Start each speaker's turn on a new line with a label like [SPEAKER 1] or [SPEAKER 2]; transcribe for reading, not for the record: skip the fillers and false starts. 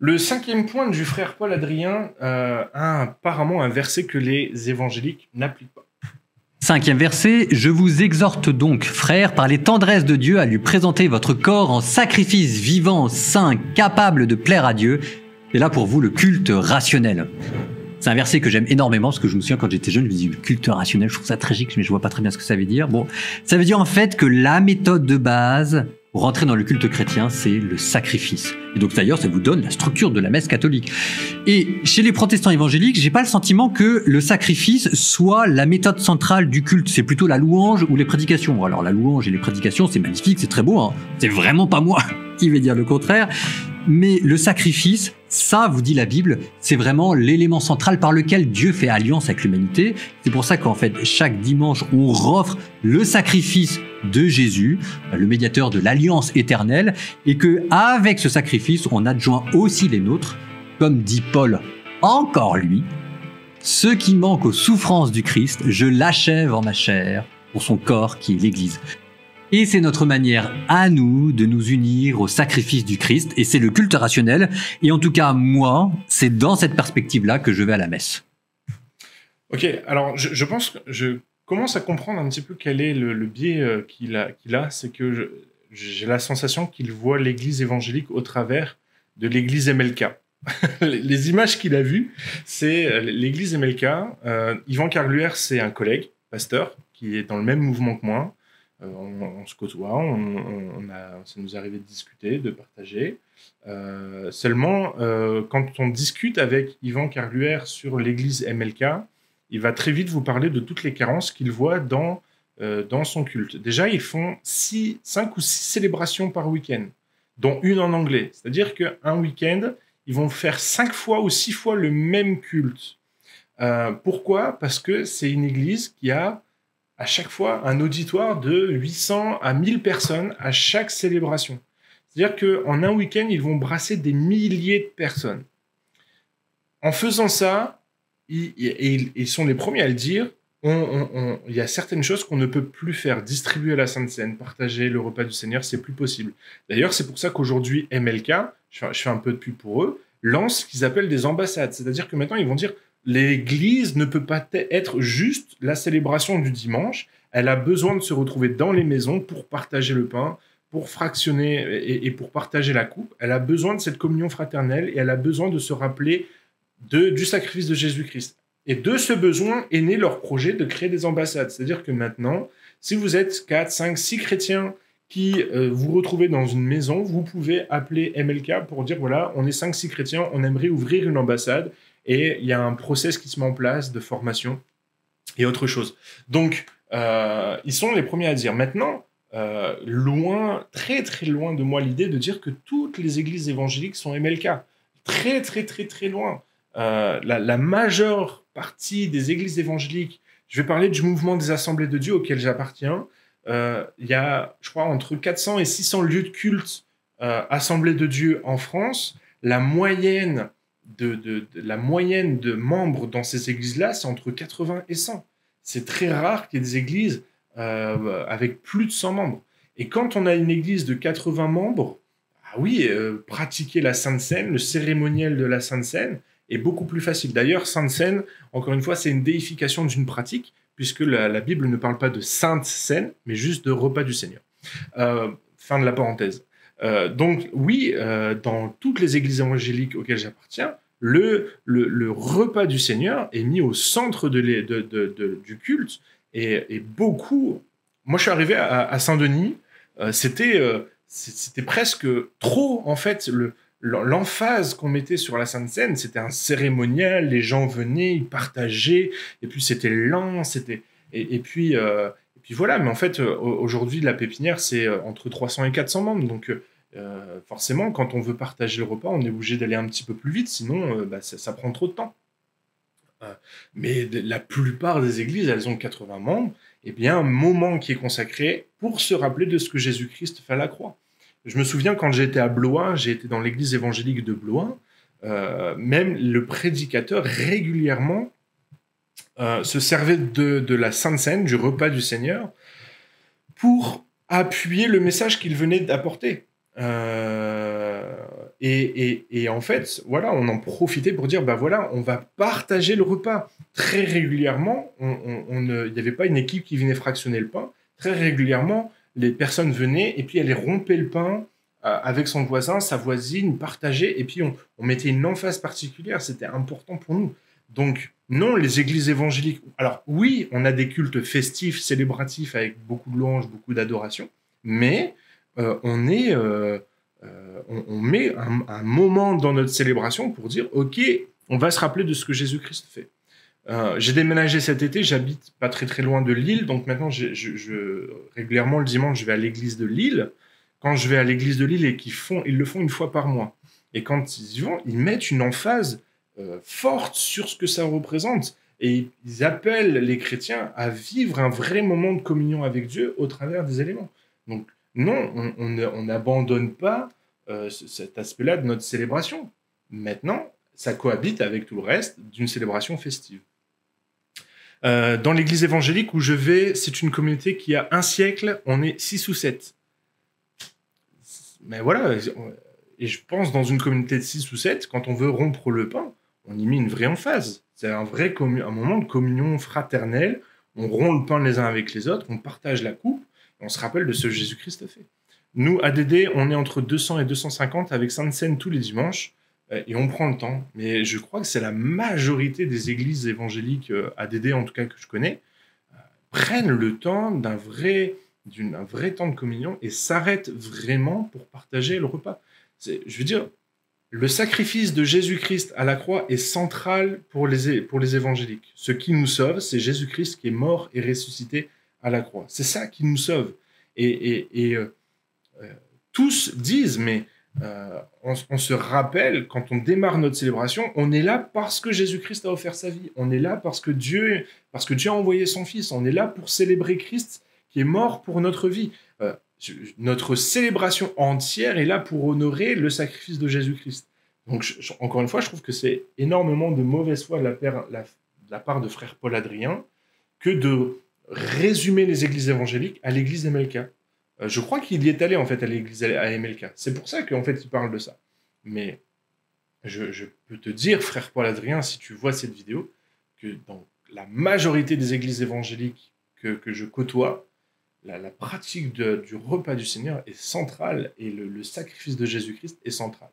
[SPEAKER 1] Le cinquième point du frère Paul Adrien a apparemment un verset que les évangéliques n'appliquent pas.
[SPEAKER 2] Cinquième verset, je vous exhorte donc, frères, par les tendresses de Dieu, à lui présenter votre corps en sacrifice vivant, saint, capable de plaire à Dieu. Et là pour vous le culte rationnel. C'est un verset que j'aime énormément parce que je me souviens quand j'étais jeune, je me dis culte rationnel, je trouve ça tragique, mais je vois pas très bien ce que ça veut dire. Bon, ça veut dire en fait que la méthode de base pour rentrer dans le culte chrétien, c'est le sacrifice. Et donc d'ailleurs, ça vous donne la structure de la messe catholique. Et chez les protestants évangéliques, j'ai pas le sentiment que le sacrifice soit la méthode centrale du culte. C'est plutôt la louange ou les prédications. Alors la louange et les prédications, c'est magnifique, c'est très beau, hein. C'est vraiment pas moi qui vais dire le contraire. Mais le sacrifice, ça, vous dit la Bible, c'est vraiment l'élément central par lequel Dieu fait alliance avec l'humanité. C'est pour ça qu'en fait, chaque dimanche, on offre le sacrifice de Jésus, le médiateur de l'alliance éternelle, et que avec ce sacrifice, on adjoint aussi les nôtres, comme dit Paul, encore lui, ce qui manque aux souffrances du Christ, je l'achève en ma chair pour son corps qui est l'Église. Et c'est notre manière à nous de nous unir au sacrifice du Christ, et c'est le culte rationnel. Et en tout cas, moi, c'est dans cette perspective-là que je vais à la messe.
[SPEAKER 1] Ok, alors je pense que je commence à comprendre un petit peu quel est le biais qu'il a. C'est que j'ai la sensation qu'il voit l'église évangélique au travers de l'église MLK. Les images qu'il a vues, c'est l'église MLK. Yvan Carluère, c'est un collègue, pasteur, qui est dans le même mouvement que moi. On se côtoie, ça nous arrivait de discuter, de partager. Seulement, quand on discute avec Yvan Carluère sur l'église MLK, il va très vite vous parler de toutes les carences qu'il voit dans son culte. Déjà, ils font 5 ou 6 célébrations par week-end, dont une en anglais. C'est-à-dire qu'un week-end, ils vont faire 5 fois ou 6 fois le même culte. Pourquoi ? Parce que c'est une église qui a à chaque fois un auditoire de 800 à 1000 personnes à chaque célébration. C'est-à-dire qu'en un week-end, ils vont brasser des milliers de personnes. En faisant ça, ils sont les premiers à le dire, il y a certaines choses qu'on ne peut plus faire. Distribuer la Sainte Seine, partager le repas du Seigneur, c'est plus possible. D'ailleurs, c'est pour ça qu'aujourd'hui, MLK, je fais un peu de pub pour eux, lance ce qu'ils appellent des ambassades. C'est-à-dire que maintenant, ils vont dire l'église ne peut pas être juste la célébration du dimanche. Elle a besoin de se retrouver dans les maisons pour partager le pain, pour fractionner et pour partager la coupe. Elle a besoin de cette communion fraternelle et elle a besoin de se rappeler du sacrifice de Jésus-Christ. Et de ce besoin est né leur projet de créer des ambassades. C'est-à-dire que maintenant, si vous êtes 4, 5, 6 chrétiens qui vous retrouvez dans une maison, vous pouvez appeler MLK pour dire, voilà, on est 5, 6 chrétiens, on aimerait ouvrir une ambassade. Et il y a un process qui se met en place de formation et autre chose. Donc, ils sont les premiers à dire. Maintenant, loin, très très loin de moi l'idée de dire que toutes les églises évangéliques sont MLK. Très très très très loin. La majeure partie des églises évangéliques, je vais parler du mouvement des Assemblées de Dieu auquel j'appartiens. Il y a, je crois, entre 400 et 600 lieux de culte Assemblées de Dieu en France. La moyenne de membres dans ces églises-là, c'est entre 80 et 100. C'est très rare qu'il y ait des églises avec plus de 100 membres. Et quand on a une église de 80 membres, ah oui, pratiquer la Sainte Seine, le cérémoniel de la Sainte Seine, est beaucoup plus facile. D'ailleurs, Sainte Seine, encore une fois, c'est une déification d'une pratique, puisque la Bible ne parle pas de Sainte Seine, mais juste de repas du Seigneur. Fin de la parenthèse. Donc oui, dans toutes les églises évangéliques auxquelles j'appartiens, le repas du Seigneur est mis au centre du culte et beaucoup. Moi, je suis arrivé à Saint-Denis, c'était presque trop en fait l'emphase qu'on mettait sur la Sainte Seine. C'était un cérémonial, les gens venaient, ils partageaient, et puis c'était lent, et puis voilà, mais en fait, aujourd'hui, la pépinière, c'est entre 300 et 400 membres. Donc, forcément, quand on veut partager le repas, on est obligé d'aller un petit peu plus vite, sinon, ça prend trop de temps. Mais la plupart des églises, elles ont 80 membres, et bien un moment qui est consacré pour se rappeler de ce que Jésus-Christ fait à la croix. Je me souviens quand j'étais à Blois, j'ai été dans l'église évangélique de Blois, même le prédicateur régulièrement se servait de la Sainte Seine, du repas du Seigneur, pour appuyer le message qu'il venait d'apporter. Et en fait, voilà, on en profitait pour dire, bah voilà, on va partager le repas. Très régulièrement, il n'y avait pas une équipe qui venait fractionner le pain. Très régulièrement, les personnes venaient et puis elles rompaient le pain avec son voisin, sa voisine, partageaient, et puis on mettait une emphase particulière. C'était important pour nous. Donc, non, les églises évangéliques... Alors oui, on a des cultes festifs, célébratifs, avec beaucoup de louanges, beaucoup d'adoration, mais on met un moment dans notre célébration pour dire, OK, on va se rappeler de ce que Jésus-Christ fait. J'ai déménagé cet été, j'habite pas très très loin de Lille, donc maintenant régulièrement le dimanche je vais à l'église de Lille. Quand je vais à l'église de Lille et ils le font une fois par mois. Et quand ils y vont, ils mettent une emphase forte sur ce que ça représente. Et ils appellent les chrétiens à vivre un vrai moment de communion avec Dieu au travers des éléments. Donc non, on n'abandonne pas cet aspect-là de notre célébration. Maintenant, ça cohabite avec tout le reste d'une célébration festive. Dans l'église évangélique où je vais, c'est une communauté qui a 1 siècle, on est 6 ou 7. Mais voilà, et je pense dans une communauté de 6 ou 7, quand on veut rompre le pain, on y met une vraie emphase. C'est un moment de communion fraternelle, on rompt le pain les uns avec les autres, on partage la coupe, on se rappelle de ce que Jésus-Christ a fait. Nous, ADD, on est entre 200 et 250 avec Sainte Seine tous les dimanches, et on prend le temps. Mais je crois que c'est la majorité des églises évangéliques ADD, en tout cas que je connais, prennent le temps d'un vrai temps de communion et s'arrêtent vraiment pour partager le repas. Je veux dire, le sacrifice de Jésus-Christ à la croix est central pour les évangéliques. Ce qui nous sauve, c'est Jésus-Christ qui est mort et ressuscité à la croix. C'est ça qui nous sauve. Et tous disent, mais on se rappelle, quand on démarre notre célébration, on est là parce que Jésus-Christ a offert sa vie. On est là parce que Dieu a envoyé son Fils. On est là pour célébrer Christ qui est mort pour notre vie. Notre célébration entière est là pour honorer le sacrifice de Jésus-Christ. Donc, encore une fois, je trouve que c'est énormément de mauvaise foi de la part de frère Paul Adrien que de résumer les églises évangéliques à l'église MLK. Je crois qu'il y est allé, en fait, à l'église à MLK. C'est pour ça qu'en fait, il parle de ça. Mais je peux te dire, frère Paul Adrien, si tu vois cette vidéo, que dans la majorité des églises évangéliques que je côtoie, la pratique du repas du Seigneur est centrale et le sacrifice de Jésus-Christ est central.